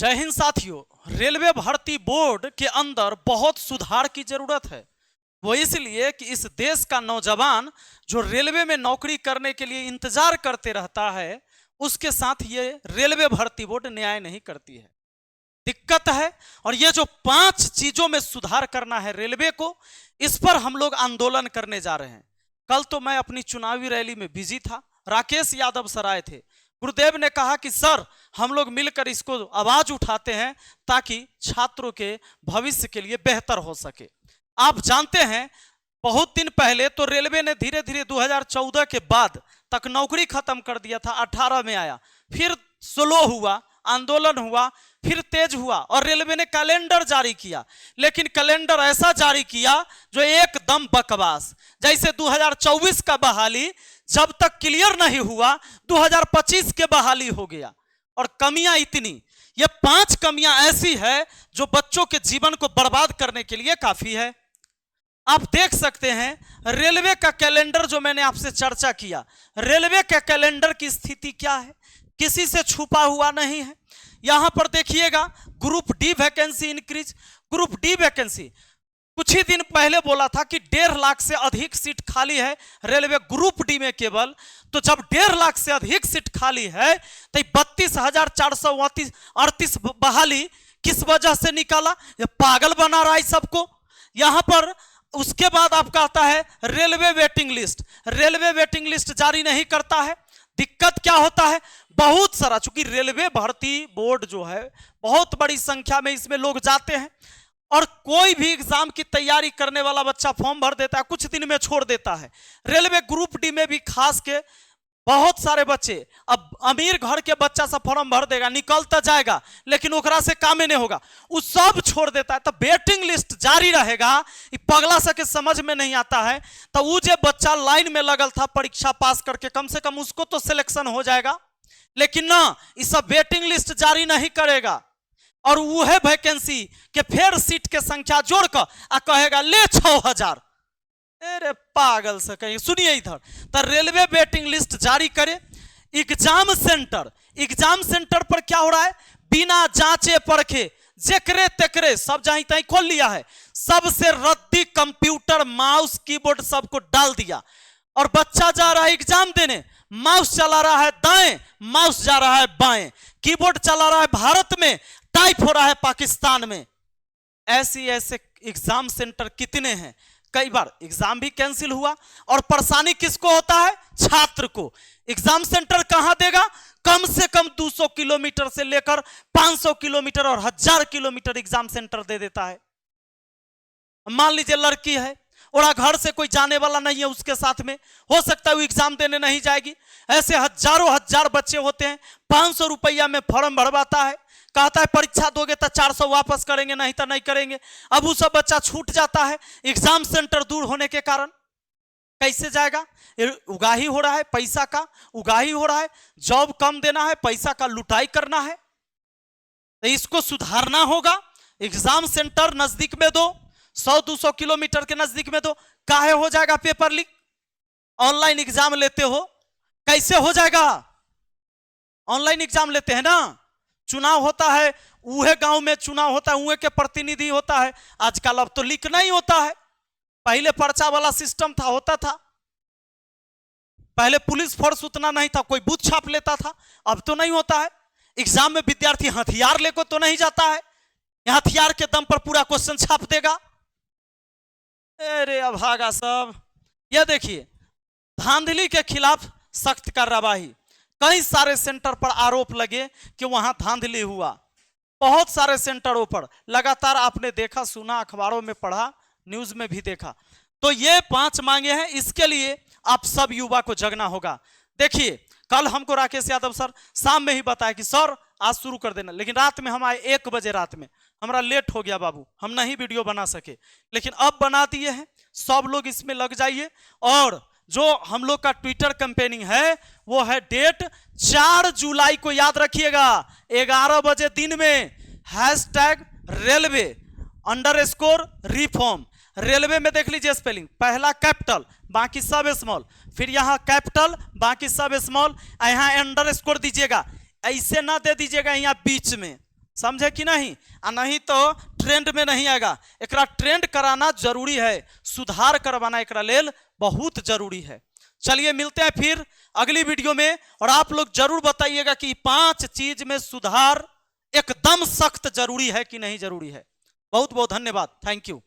जय हिंद साथियों। रेलवे भर्ती बोर्ड के अंदर बहुत सुधार की जरूरत है। वो इसलिए कि इस देश का नौजवान जो रेलवे में नौकरी करने के लिए इंतजार करते रहता है, उसके साथ ये रेलवे भर्ती बोर्ड न्याय नहीं करती है, दिक्कत है। और ये जो 5 चीजों में सुधार करना है रेलवे को, इस पर हम लोग आंदोलन करने जा रहे हैं। कल तो मैं अपनी चुनावी रैली में बिजी था, राकेश यादव सर आए थे। गुरुदेव ने कहा कि सर हम लोग मिलकर इसको आवाज उठाते हैं ताकि छात्रों के भविष्य के लिए बेहतर हो सके। आप जानते हैं बहुत दिन पहले तो रेलवे ने धीरे धीरे 2014 के बाद तक नौकरी खत्म कर दिया था। 18 में आया, फिर स्लो हुआ, आंदोलन हुआ, फिर तेज हुआ और रेलवे ने कैलेंडर जारी किया। लेकिन कैलेंडर ऐसा जारी किया जो एकदम बकवास। जैसे 2024 का बहाली जब तक क्लियर नहीं हुआ 2025 के बहाली हो गया। और कमियां इतनी, ये 5 कमियां ऐसी है जो बच्चों के जीवन को बर्बाद करने के लिए काफी है। आप देख सकते हैं रेलवे का कैलेंडर जो मैंने आपसे चर्चा किया, रेलवे के कैलेंडर की स्थिति क्या है, किसी से छुपा हुआ नहीं है। यहां पर देखिएगा group D vacancy increase. Group D vacancy कुछ ही दिन पहले बोला था कि 1.5 लाख से अधिक सीट खाली है रेलवे ग्रुप डी में केवल। तो जब 1.5 लाख से अधिक सीट खाली है तो 32,438 बहाली किस वजह से निकाला? ये पागल बना रहा है सबको। यहां पर उसके बाद आप कहता है railway waiting list, railway waiting list जारी नहीं करता है। दिक्कत क्या होता है? बहुत सारा, चूंकि रेलवे भर्ती बोर्ड जो है बहुत बड़ी संख्या में इसमें लोग जाते हैं और कोई भी एग्जाम की तैयारी करने वाला बच्चा फॉर्म भर देता है, कुछ दिन में छोड़ देता है। रेलवे ग्रुप डी में भी खास के बहुत सारे बच्चे, अब अमीर घर के बच्चा सब फॉर्म भर देगा, निकलता जाएगा, लेकिन ओकरा से कामे नहीं होगा, वो सब छोड़ देता है। तो वेटिंग लिस्ट जारी रहेगा, पगला सके समझ में नहीं आता है। तो वो जो बच्चा लाइन में लगल था परीक्षा पास करके, कम से कम उसको तो सिलेक्शन हो जाएगा। लेकिन ना, ये सब वेटिंग लिस्ट जारी नहीं करेगा और वो है वैकेंसी के फिर सीट के संख्या जोड़कर कहेगा ले 6,000। अरे पागल से कहीं। सुनिए इधर, तो रेलवे वेटिंग लिस्ट जारी करे। एग्जाम सेंटर पर क्या हो रहा है? बिना जांचे परखे जेकरे तेकरे सब जहीं तहीं खोल लिया है। सबसे रद्दी कंप्यूटर, माउस, कीबोर्ड सबको डाल दिया और बच्चा जा रहा है एग्जाम देने, माउस चला रहा है दाएं, माउस जा रहा है बाएं, कीबोर्ड चला रहा है भारत में, टाइप हो रहा है पाकिस्तान में। ऐसे एग्जाम सेंटर कितने हैं? कई बार एग्जाम भी कैंसिल हुआ और परेशानी किसको होता है? छात्र को। एग्जाम सेंटर कहां देगा? कम से कम 200 किलोमीटर से लेकर 500 किलोमीटर और 1000 किलोमीटर एग्जाम सेंटर दे देता है। मान लीजिए लड़की है और घर से कोई जाने वाला नहीं है उसके साथ में, हो सकता है वो एग्जाम देने नहीं जाएगी। ऐसे हजारों हजार बच्चे होते हैं, 500 रुपया में फॉर्म भरवाता है, कहता है परीक्षा दोगे तो 400 वापस करेंगे, नहीं तो नहीं करेंगे। अब वो सब बच्चा छूट जाता है एग्जाम सेंटर दूर होने के कारण। कैसे जाएगा? उगाही हो रहा है, पैसा का उगाही हो रहा है, जॉब कम देना है, पैसा का लुटाई करना है। तो इसको सुधारना होगा। एग्जाम सेंटर नजदीक में दो, 100-200 किलोमीटर के नजदीक में दो। काहे हो जाएगा पेपर लीक? ऑनलाइन एग्जाम लेते हो, कैसे हो जाएगा? ऑनलाइन एग्जाम लेते हैं ना, चुनाव होता है, उहे गांव में चुनाव होता है, उहे के प्रतिनिधि होता है। आजकल अब तो लीक नहीं होता है, पहले पर्चा वाला सिस्टम था, होता था। पहले पुलिस फोर्स उतना नहीं था, कोई बूथ छाप लेता था, अब तो नहीं होता है। एग्जाम में विद्यार्थी हथियार लेकर तो नहीं जाता है, हथियार के दम पर पूरा क्वेश्चन छाप देगा। अरे अभागा सब। यह देखिए, धांधली के खिलाफ सख्त कार्रवाई। कई सारे सेंटर पर आरोप लगे कि वहां धांधली हुआ, बहुत सारे सेंटरों पर लगातार आपने देखा, सुना, अखबारों में पढ़ा, न्यूज में भी देखा। तो ये 5 मांगे हैं, इसके लिए आप सब युवा को जगना होगा। देखिए कल हमको राकेश यादव सर शाम में ही बताया कि सर आज शुरू कर देना, लेकिन रात में हम आए 1 बजे रात में, हमारा लेट हो गया बाबू, हम नहीं वीडियो बना सके। लेकिन अब बना दिए हैं, सब लोग इसमें लग जाइए। और जो हम लोग का ट्विटर कैंपेनिंग है वो है डेट 4 जुलाई को, याद रखिएगा, 11 बजे दिन में #रेलवे_रिफॉर्म। रेलवे में देख लीजिए स्पेलिंग, पहला कैपिटल बाकी सब स्मॉल, फिर यहाँ कैपिटल बाकी सब स्मॉल, यहाँ अंडरस्कोर दीजिएगा। ऐसे ना दे दीजिएगा यहाँ बीच में, समझे कि नहीं? आ नहीं तो ट्रेंड में नहीं आएगा। एकरा ट्रेंड कराना जरूरी है, सुधार करवाना एकरा लेल बहुत जरूरी है। चलिए मिलते हैं फिर अगली वीडियो में, और आप लोग जरूर बताइएगा कि 5 चीज में सुधार एकदम सख्त जरूरी है कि नहीं जरूरी है। बहुत बहुत धन्यवाद, थैंक यू।